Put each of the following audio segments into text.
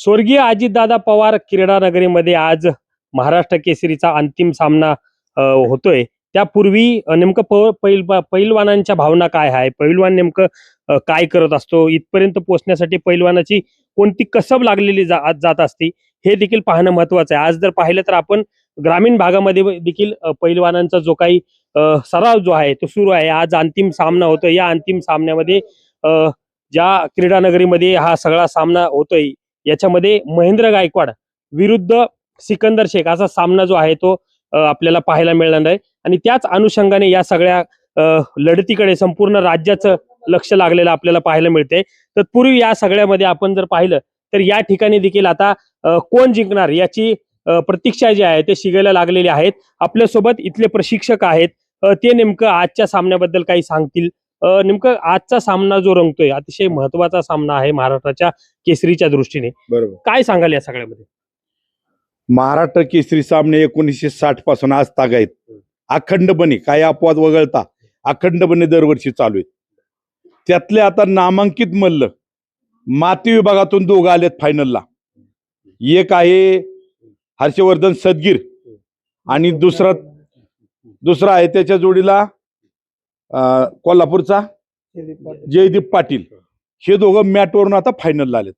स्वर्गीय अजितदादा पवार क्रीडा नगरीमध्ये आज महाराष्ट्र केसरीचा अंतिम सामना होतोय। त्यापूर्वी नेमकं पैलवानांच्या भावना काय आहे, पैलवान नेमकं काय करत असतो, इथपर्यंत पोहोचण्यासाठी पैलवानाची कोणती कसब लागलेली जात असते हे देखील पाहणं महत्वाचं आहे। आज जर पाहिलं तर आपण ग्रामीण भागामध्ये देखील पैलवानांचा जो काही सराव जो आहे तो सुरू आहे। आज अंतिम सामना होतोय। या अंतिम सामन्यामध्ये ज्या क्रीडा नगरीमध्ये हा सगळा सामना होतोय याच्यामध्ये महेंद्र गायकवाड विरुद्ध सिकंदर शेख असा सामना जो आहे तो आपल्याला पाहायला मिळणार आहे। आणि त्याच अनुषंगाने या सगळ्या लढतीकडे संपूर्ण राज्याचं लक्ष लागलेलं आपल्याला पाहायला मिळते। तत्पूर्वी या सगळ्यामध्ये आपण जर पाहिलं तर या ठिकाणी देखील आता कोण जिंकणार याची प्रतीक्षा जी आहे ते शिगायला लागलेली आहेत। आपल्यासोबत इथले प्रशिक्षक आहेत, ते नेमकं आजच्या सामन्याबद्दल काही सांगतील। नेमकं आजचा सामना जो रंगतोय अतिशय महत्वाचा सामना आहे महाराष्ट्राच्या केसरीच्या दृष्टीने। बरोबर, काय सांगाल या सगळ्यामध्ये? महाराष्ट्र केसरी सामने 1960 पासून आज तागायत अखंडपणे, काही अपवाद वगळता अखंडपणे दरवर्षी चालू आहेत। त्यातले आता नामांकित मल्ल माती विभागातून दोघं आलेत फायनलला। एक आहे हर्षवर्धन सदगीर आणि दुसरा आहे त्याच्या जोडीला कोल्हापूरचा जयदीप पाटील। हे दोघं मॅटवरून आता फायनलला आलेत।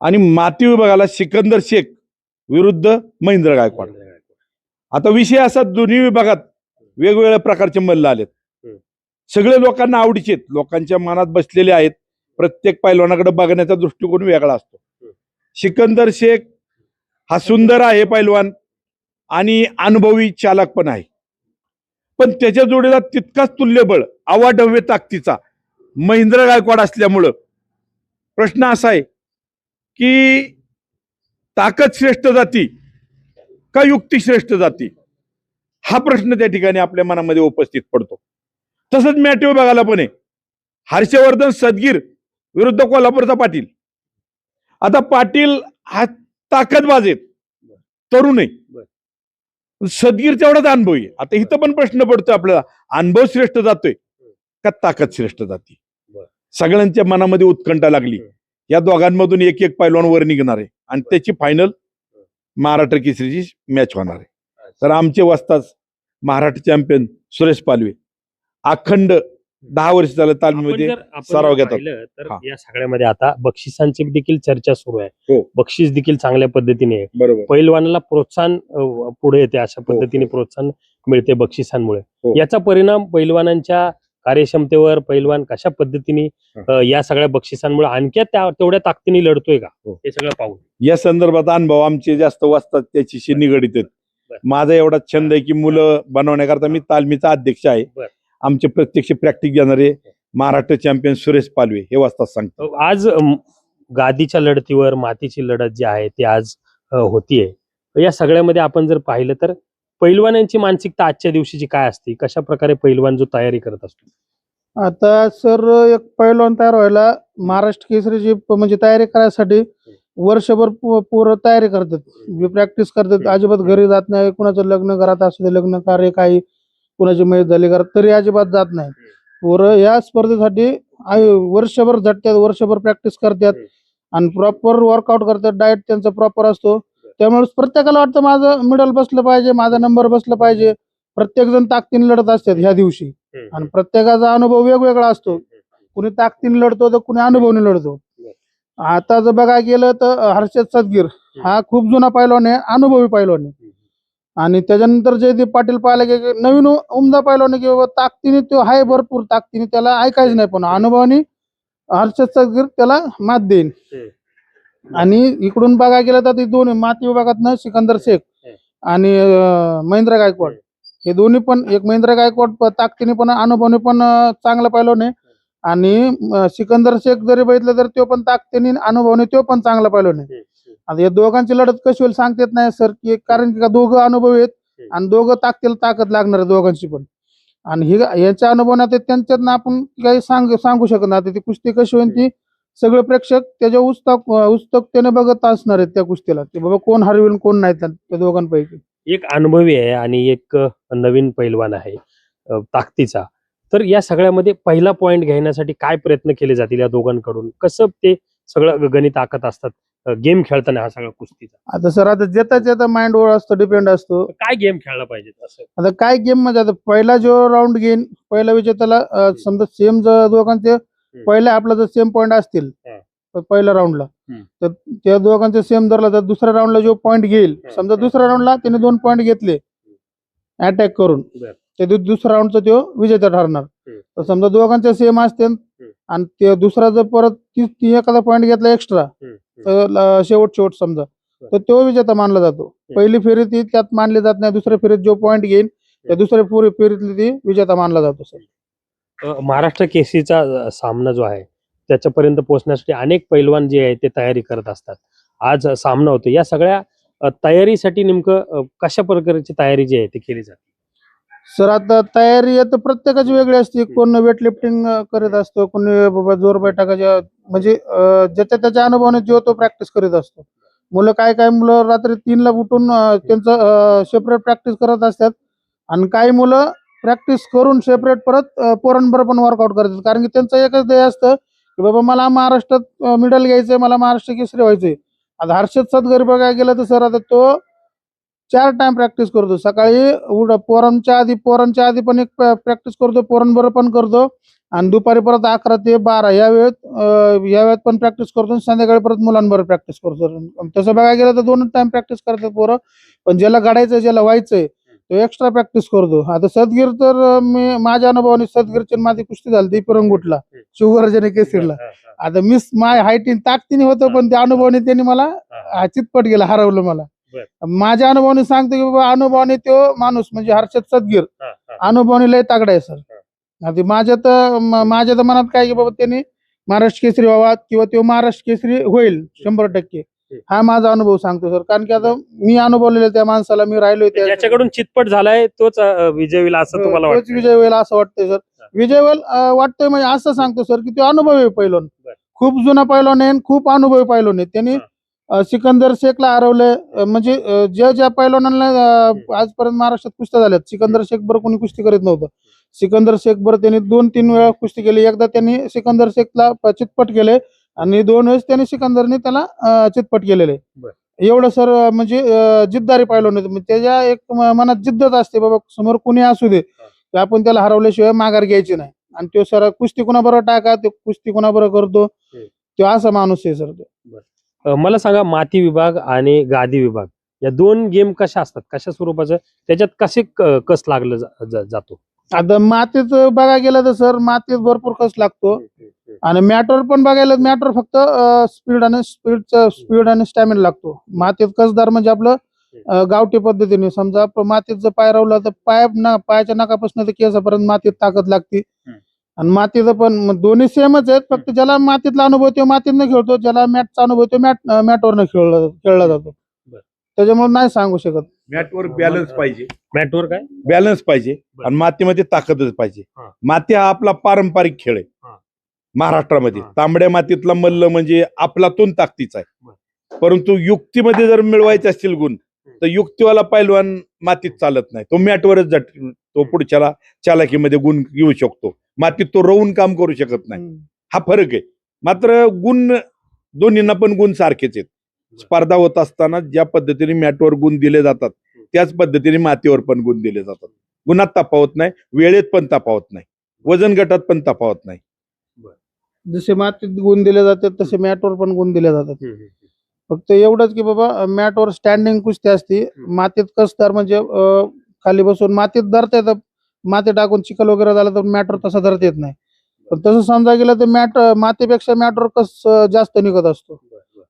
आणि माती विभागाला सिकंदर शेख विरुद्ध महेंद्र गायकवाड। आता विषय असा, दोन्ही विभागात वेगवेगळ्या प्रकारचे मल्ल आलेत। सगळे लोकांना आवडीचे, लोकांच्या मनात बसलेले आहेत। प्रत्येक पैलवानाकडे बघण्याचा दृष्टिकोन वेगळा असतो। सिकंदर शेख हा सुंदर आहे पैलवान आणि अनुभवी चालक पण आहे, पण त्याच्या जोडीला तितकाच तुल्यबळ अवाढव्य ताकदीचा महेंद्र गायकवाड असल्यामुळं प्रश्न असा आहे की ताकद श्रेष्ठ जाती का युक्ती श्रेष्ठ जाती, हा प्रश्न त्या ठिकाणी आपल्या मनामध्ये उपस्थित पडतो। तसंच मॅट विभागाला पण आहे, हर्षवर्धन सदगीर विरुद्ध कोल्हापूरचा पाटील। आता पाटील हा ताकदबाज आहे, तरुण आहे, सदगीर तेवढाच अनुभवी। आता इथं पण प्रश्न पडतो आपल्याला, अनुभव श्रेष्ठ जातोय का ताकद श्रेष्ठ जाती? सगळ्यांच्या मनामध्ये उत्कंठा लागली। या दोघांमधून एक एक पैलवान वर निघणार आहे आणि त्याची फायनल महाराष्ट्र केसरीची मॅच होणार आहे। तर आमचे वस्ताद महाराष्ट्र चॅम्पियन सुरेश पालवे अखंड 10 वर्ष झालं तालमीमध्ये सराव घेतात। तर या सगळ्यामध्ये आता बक्षिसांची देखील चर्चा सुरू आहे। बक्षीस देखील चांगल्या पद्धतीने आहे। बरोबर, पैलवानाला प्रोत्साहन पुढे येते, अशा पद्धतीने प्रोत्साहन मिळते बक्षिसांमुळे। याचा परिणाम पैलवानांच्या कार्यक्षमतेवर, पैलवान कशा पद्धतीने या सगळ्या बक्षिसांमुळे आणखी तेवढ्या ताकदीने लढतोय का, हे सगळं पाहून या संदर्भात अनुभव आमचे जास्त वाचतात त्याच्याशी निगडित आहेत। माझा एवढा छंद आहे की मुलं बनवण्याकरता मी तालमीचा अध्यक्ष आहे। आमचे प्रत्यक्ष प्रॅक्टिस घेणारे महाराष्ट्र चॅम्पियन सुरेश पालवे हे वाचतात सांगतो। आज गादीच्या लढतीवर मातीची लढत जी आहे ती आज होतीये। या सगळ्यामध्ये आपण जर पाहिलं तर पैलवानांची मानसिकता आजच्या दिवशीची काय असते, कशा प्रकारे पैलवान जो तयारी करत असतो? आता सर, एक पैलवान तयार व्हायला महाराष्ट्र केसरीची म्हणजे तयारी करायसाठी वर्षभर पूर्ण तयारी करतात, प्रॅक्टिस करतात। अजिबात घरी जात नाही, कुणाचं लग्न घरात असू दे, लग्न कार्य काही कुणाची मैत झाली घरात तरी अजिबात जात नाही। पोरं या स्पर्धेसाठी वर्षभर झटतात, वर्षभर प्रॅक्टिस करतात आणि प्रॉपर वर्कआउट करतात। डाएट त्यांचा प्रॉपर असतो, त्यामुळे प्रत्येकाला वाटतं माझं मेडल बसलं पाहिजे, माझा नंबर बसला पाहिजे। प्रत्येक जण ताकदीने लढत असतात ह्या दिवशी आणि प्रत्येकाचा अनुभव वेगवेगळा असतो। कुणी ताकदीने लढतो तर कुणी अनुभवाने लढतो। आता जर बघायला गेलं तर हर्षद सदगीर हा खूप जुना पैलवान आहे, अनुभवी पैलवान आहे। आणि त्याच्यानंतर जयदीप पाटील पाहायला गेले नवीन उमदा पैलवान की बाबा ताकदीने तो आहे, भरपूर ताकदीने, त्याला ऐकायचं नाही, पण अनुभवाने हर्षद सदगीर त्याला मात देईन। आणि इकडून बघायला गेलं तर ते दोन्ही माती विभागातनं सिकंदर शेख आणि महेंद्र गायकवाड हे दोन्ही पण, एक महेंद्र गायकवाड ताकदीने पण अनुभवाने पण चांगला पैलवान आहे आणि सिकंदर शेख जरी बघितलं तर तो पण ताकदीने अनुभवाने तो पण चांगला पैलवान आहे। आता या दोघांची लढत कशी होईल सांगता येत नाही सर, की कारण की दोघं अनुभवी आहेत आणि दोघं ताकदीला ताकद लागणार आहे दोघांची पण। आणि ही याच्या अनुभवात त्यांच्यात आपण काही सांगू शकत नाही। ती कुस्ती कशी होईल ती सगळे प्रेक्षक त्याच्या उत्सुकतेने बघत असणार आहेत त्या कुस्तीला, की बाबा कोण हरवेल कोण नाही त्या दोघांपैकी। एक अनुभवी आहे आणि एक नवीन पैलवान आहे ताकदीचा। तर या सगळ्यामध्ये पहिला पॉइंट घेण्यासाठी काय प्रयत्न केले जातील या दोघांकडून, कसं ते सगळं गणित आखत असतात गेम खेळताना हा सगळा कुस्तीचा? आता सर आता ज्याचा माइंडवर असतो, डिपेंड असतो. काय गेम खेळला पाहिजे असं? आता काय गेम मध्ये आता पहिला जो राऊंड घेईन, पहिल्या विजेत्याला समजा सेम जर दोघांचे पहिले आपला जर सेम पॉईंट असतील पहिल्या राऊंडला, तर त्या दोघांचे सेम धरला तर दुसऱ्या राऊंडला जो पॉईंट घेईल, समजा दुसऱ्या राऊंडला त्याने 2 पॉईंट घेतले अटॅक करून, ते दुसऱ्या राऊंडचा तो विजेता ठरणार. तर समजा दोघांचे सेम असतील आणि ते दुसरा जर परत ती एखादा पॉईंट घेतला एक्स्ट्रा, तर शेवट समजा तर तो विजेता मानला जातो. पहिली फेरी ती त्यात मानली जात नाही, दुसऱ्या फेरीत जो पॉईंट घेईल त्या दुसऱ्या फेरीतली ती विजेता मानला जातो. सर महाराष्ट्र केसरीचा सामना जो आहे त्याच्यापर्यंत पोहोचण्यासाठी अनेक पैलवान जे आहे ते तयारी करत असतात. आज सामना होतो, या सगळ्या तयारीसाठी नेमकं कशा प्रकारची तयारी जी आहे ती केली जाते? सर आता तयारी आता प्रत्येकाची वेगळी असते. कोण वेट लिफ्टिंग करत असतो, कोणी बाबा जोर बैठकाच्या, म्हणजे त्याच्या अनुभवाने जो तो प्रॅक्टिस करीत असतो. मुलं काय मुलं रात्री 3ला उठून त्यांचं सेपरेट प्रॅक्टिस करत असतात आणि काही मुलं प्रॅक्टिस करून सेपरेट परत पोरांबरोबर पण वर्कआउट करतात. कारण की त्यांचं एकच ध्येय असतं की बाबा मला महाराष्ट्रात मेडल घ्यायचंय, मला महाराष्ट्र केसरी व्हायचंय. आता हर्षद सदगरी बघायला गेलं तर सर आता तो 4 टाइम प्रॅक्टिस करतो. सकाळी पोरांच्या आधी पण एक प्रॅक्टिस करतो, पोरांबरोबर पण करतो आणि दुपारी परत 11 ते 12 या वेळेत पण प्रॅक्टिस करतो, संध्याकाळी परत मुलांबरोबर प्रॅक्टिस करतो. तसं बघायला गेलं तर 2 टाइम प्रॅक्टिस करतात पोरं, पण ज्याला घडायचं ज्याला व्हायचंय तो एक्स्ट्रा प्रॅक्टिस करतो. आता सदगीर तर मी माझ्या अनुभवाने सदगीरची माझी कुस्ती झाली ती पिरंगुटला शिवराजाने केसरीला. आता मी माझ्या हाईटीन ताकदीने होतो, पण त्या अनुभवाने त्यांनी मला चितपट गेला, हरवलं मला. माझ्या अनुभवाने सांगतो की बाबा अनुभवाने तो माणूस म्हणजे हर्षद सदगीर अनुभवाने लय तागडा आहे सर. आता माझ्या तर मनात काय की बाबा त्यांनी महाराष्ट्र केसरी व्हावा किंवा तो महाराष्ट्र केसरी होईल 100%. हा माझा अनुभव सांगतो सर, कारण की आता मी अनुभवलेलं त्या माणसाला, मी राहिलोय ज्याच्याकडून चितपट झालाय तोच विजय होईल असं तुम्हाला तोच वाटतं? विजय होईल असं वाटतंय सर. विजय होईल वाटतंय म्हणजे असं सांगतो सर की तो अनुभवी पैलवान, खूप जुना पैलवान आहे, खूप अनुभवी पैलवान आहे. त्यांनी सिकंदर शेखला हरवलंय. म्हणजे ज्या पैलवानांना आजपर्यंत महाराष्ट्रात कुस्त्या झाल्यात, सिकंदर शेख बरोबर कोणी कुस्ती करीत नव्हतं. सिकंदर शेख बरोबर त्यांनी 2-3 वेळा कुस्ती केली. एकदा त्यांनी सिकंदर शेखला चितपट केले आणि 2 वेळेस त्यांनी सिकंदरने त्याला चितपट केलेले. एवढं सर म्हणजे जिद्दारी पैलवान होते. त्याच्या एक मनात जिद्दच असते बाबा समोर कुणी असू दे, आपण त्याला हरवल्याशिवाय माघार घ्यायची नाही. आणि तो सर कुस्ती कोणाबरोबर टाका, तो कुस्ती कोणाबरोबर करतो, तो असा माणूस आहे सर. मला सांगा, माती विभाग आणि गादी विभाग या 2 गेम कशा असतात, कशा स्वरूपाचं, त्याच्यात कसे कस लागलं जातो? आता मातीत बघायला गेलं तर सर मातीत भरपूर कस लागतो आणि मॅटवर पण बघायला मॅटवर फक्त स्पीड आणि स्टॅमिना लागतो. मातीत कसदार म्हणजे आपलं गावठी पद्धतीने समजा मातीत जर पाय रावला तर पायाच्या नाकापासून तर केसापर्यंत मातीत ताकद लागते. आणि मातीचं पण दोन्ही सेमच आहेत, फक्त ज्याला मातीतला अनुभव तो मातीतनं खेळतो, ज्याला मॅटचा अनुभव तो मॅटवरनं खेळला जातो. त्याच्यामुळे नाही सांगू शकत. मॅटवर बॅलन्स पाहिजे, मॅटवर काय बॅलन्स पाहिजे आणि मातीमध्ये ताकदच पाहिजे. माती हा आपला पारंपरिक खेळ आहे महाराष्ट्रामध्ये. तांबड्या मातीतला मल्ल म्हणजे आपलातून ताकदीचा आहे. परंतु युक्तीमध्ये जर मिळवायचे असतील गुण तर युक्तीवाला पैलवान मातीत चालत नाही, तो मॅटवरच तो पुढच्याला चालाकीमध्ये गुण घेऊ शकतो. मातीत तो रोवून काम करू शकत नाही, हा फरक आहे. मात्र गुण दोन्हींना पण गुण सारखेच आहेत. स्पर्धा होत असताना ज्या पद्धतीने मॅटवर गुण दिले जातात त्याच पद्धतीने मातीवर पण गुण दिले जातात. गुणात तफावत नाही, वेळेत पण तफावत नाही, वजन गटात पण तफावत नाही. जसे मातीत गुण दिले जातात तसे मॅटवर पण गुण दिले जातात. फक्त एवढंच की बाबा मॅटवर स्टँडिंग कुस्ती असते, मातीत कसदार म्हणजे खाली बसून मातीत धरता येतं, माती टाकून चिखल वगैरे झाला तर मॅटवर तसा धरता येत नाही. पण तसं समजा गेलं तर मातीपेक्षा मॅटवर कस जास्त निघत असतो.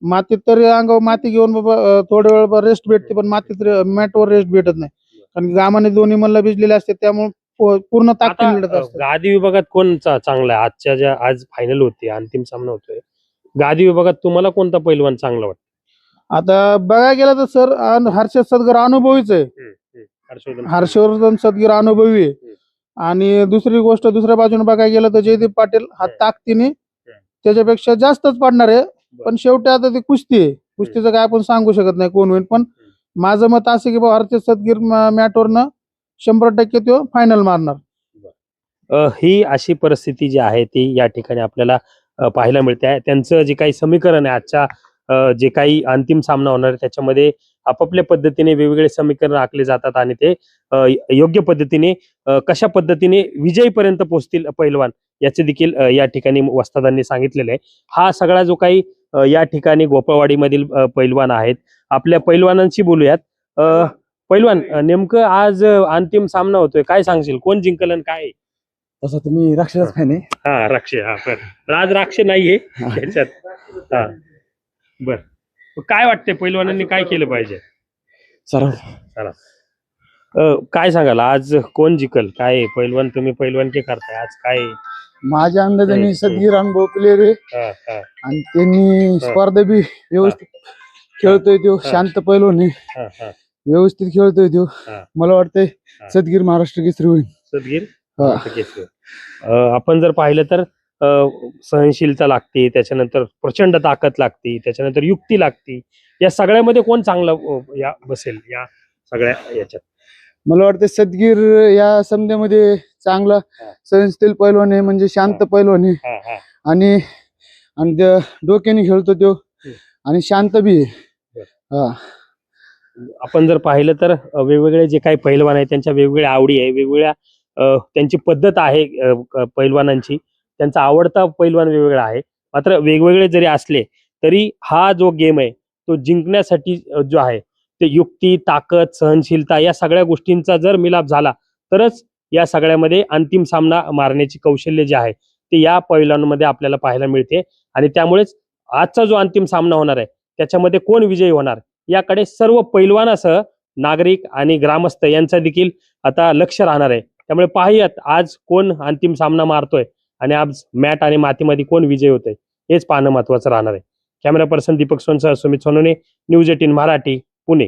मातीत तरी अंगावर माती घेऊन बाबा थोड्या वेळ रेस्ट भेटते, पण मातीत मॅटवर रेस्ट भेटत नाही, कारण गामाने दोन्ही मल्ल भिजलेले असते, त्यामुळे पूर्ण ताकद मिळत असते. गादी विभागात कोण चांगला आहे? आजच्या ज्या आज फायनल होती, अंतिम सामना होतोय, गादी विभागात तुम्हाला कोणता पैलवान चांगला वाटतो? आता बघायला गेलं तर सर हर्षद सदगीर अनुभवीच आहे. हर्षवर्धन सदगीर अनुभवी आहे. आणि दुसरी गोष्ट दुसऱ्या बाजूने बघायला गेलं तर जयदीप पाटील हा ताकदीने त्याच्यापेक्षा जास्तच पडणार आहे. पण शेवटी आता ती कुस्ती आहे, कुस्तीचं काय आपण सांगू शकत नाही कोण होईल. पण माझं मत असं की बाबा हर्षद सदगीर मॅटवरनं 100% तो फायनल मारणार. ही अशी परिस्थिती जी आहे ती या ठिकाणी आपल्याला पाहायला मिळते आहे. त्यांचं जे काही समीकरण आहे आजच्या जे काही अंतिम सामना होणार आहे त्याच्यामध्ये आपापल्या पद्धतीने वेगवेगळे समीकरण आखले जातात आणि ते योग्य पद्धतीने कशा पद्धतीने विजयीपर्यंत पोहोचतील पैलवान याचे देखील या ठिकाणी वस्तादांनी सांगितलेलं आहे. हा सगळा जो काही या ठिकाणी गोपाळवाडीमधील पैलवान आहेत, आपल्या पैलवानांशी बोलूयात. पैलवान, नेमकं आज अंतिम सामना होतोय, काय सांगशील, कोण जिंकल आणि काय? तसं तुम्ही राक्षस फॅन आहे. हा, राक्षे. हा, पण आज राक्षे नाहीये त्याच्यात. हा, बर. काय वाटतंय पैलवानांनी काय केलं पाहिजे? सराव काय सांगाल आज कोण जिंकल? काय पैलवान, तुम्ही पैलवानकी करताय आज, काय? माझ्या अंदाजाने हम्म. सदगीर अनुभव प्लेयर आहे हा, हा, आणि त्यांनी स्पर्धा बी व्यवस्थित खेळतोय. तो शांत पैलवान आहे, हा, हा. व्यवस्थित खेळतोय तो. हा. मला वाटतंय सदगीर महाराष्ट्र केसरी होईल. सदगीर. हा. आपण जर पाहिलं तर सहनशीलता लागते, त्याच्यानंतर प्रचंड ताकद लागते, त्याच्यानंतर युक्ती लागते. या सगळ्यामध्ये कोण चांगलं या बसेल या सगळ्या याच्यात? मला वाटतं सदगीर या समध्यामध्ये चांगला सहनशील पैलवान आहे, म्हणजे शांत पैलवान आहे हा, हा. आणि आणि डोक्याने खेळतो तो आणि शांत बी आहे. हा. आपण जर पाहिलं तर वेगवेगळे जे काही पैलवान आहेत त्यांच्या वेगवेगळ्या आवडी आहे, वेगवेगळ्या त्यांची पद्धत आहे पैलवानांची. त्यांचा आवडता पैलवान वेगवेगळा आहे. मात्र वेगवेगळे जरी असले तरी हा जो गेम आहे तो जिंकण्यासाठी जो आहे ते युक्ती, ताकद, सहनशीलता या सगळ्या गोष्टींचा जर मिलाप झाला तरच या सगळ्यामध्ये अंतिम सामना मारण्याची कौशल्य जे आहे ते या पैलवानांमध्ये आपल्याला पाहायला मिळते. आणि त्यामुळेच आजचा जो अंतिम सामना होणार आहे त्याच्यामध्ये कोण विजयी होणार याकडे सर्व पैलवानासह नागरिक आणि ग्रामस्थ यांचा देखील आता लक्ष राहणार आहे. त्यामुळे पाहूयात आज कोण अंतिम सामना मारतोय आणि आज मॅट आणि मातीमध्ये कोण विजयी होतोय हेच पाहणं महत्वाचं राहणार आहे. कॅमेरा पर्सन दीपक सोनसह सुमित सोनोने, न्यूज 18 मराठी, पुणे.